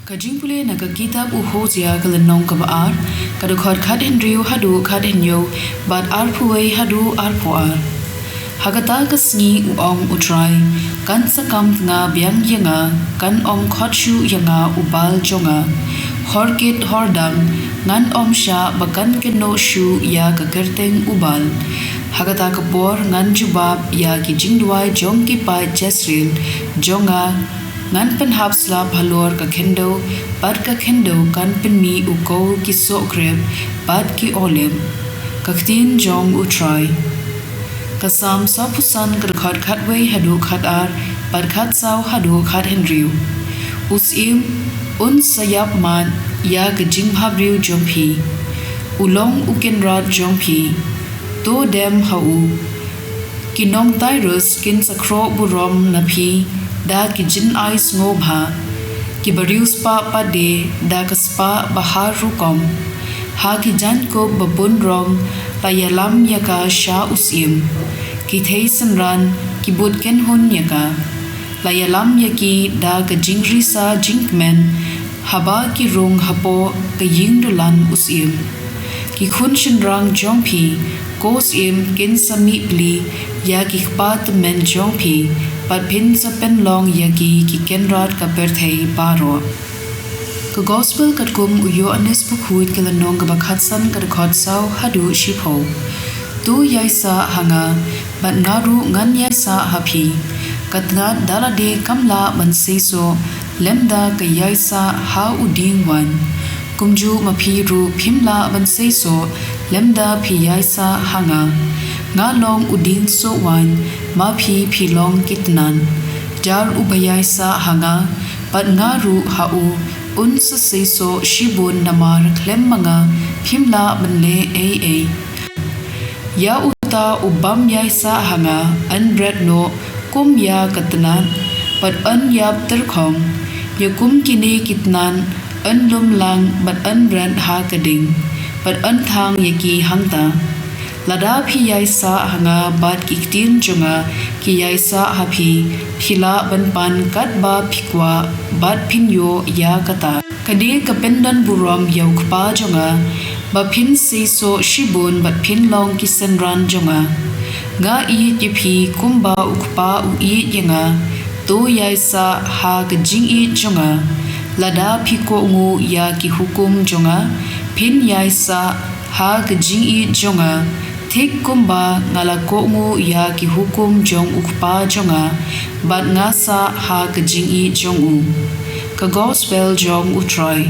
Ka jingpule na ka kitab uhozia kalenong ka baar, kadukod kad henriu hadu kad henyo, bad arpuway hadu arpuar. Hagata ka sngi uong utray, kan sakam nga biang yanga, kan om khotshu yanga ubal jonga. Horkit hordang, ngan om sha bakan keno shu ya ka kerteng ubal. Hagata ka por ngan jubab ya ki jingduay jong ki pa jesril, jonga, ngan penhap slap halor ka kendo, bad ka kendo kan penmi uko ki sokreb, bad ki olim. Ka ktien jong utray. Kasam sa pusan kadukod katway hadu kadar, bad kat saw hadu kad henriu. Usim, sayap man, ya ka jinghabriu jompi. Ulong ukinrad jompi. To dem hau. Kinong tyrus kin sakro burom napi, da ki jin ais ngobha. Ki barius pa de, da ka spa bahar rukom. Ha ki jan ko babun rong, layalam yaka sha usim. Ki thay sanran, ki bud ken hun yaka. Layalam yaki da ka jingri sa jinkmen, haba ki rung hapo ka yingdulan usim. Ki khun shinrang jongpi, kos im kin sami pli, ya ki kpat men jongpi, pat pin sa penlong yaki ki kenrad ka perthei baro. Ka gospel kat kum uyo anes pukhuit kalanong kabakhatsan kadakot saw hadu shipo. Tu yaisa hanga, bat ngaru ngan yaisa hapi. Katnat dalade kamla manseso, lemda ka yaisa ha uding wan. Kumju mapiru pimla manseso, lemda pi yaisa hanga. Ngalong uding so wan, mapi pilong kitnan. Jar ubayaisa hanga, bat ngaru hau, sa seso shibun namar klem mga pimla banle ay. Ya uta ubam yaisa hanga, an bread no, kum ya katnan, pat an yap terkong, ya kum kini kitnan, an lum lang, bat an bread ha kading, pat an thang yaki hangta. Lada pi yaisa hanga bat ki ktien jonga, ki yaisa hapi, pila ban pan kat ba pikwa, bat pinyo ya kata. Kadi kapendan burom yaw kpa jonga, ba pin seso shibun bat pin long ki senran jonga. Nga i yipi kumba ukpa ui yanga, to yaisa ha kajing i jonga. Lada piko ngu ya ki hukum jonga, pin yaisa ha kajing i jonga. Tik kumba ngalako ngu ya ki hukum jong ukpa jonga, bat ngasa ha kajing i jongu. Ka gospel jong utray.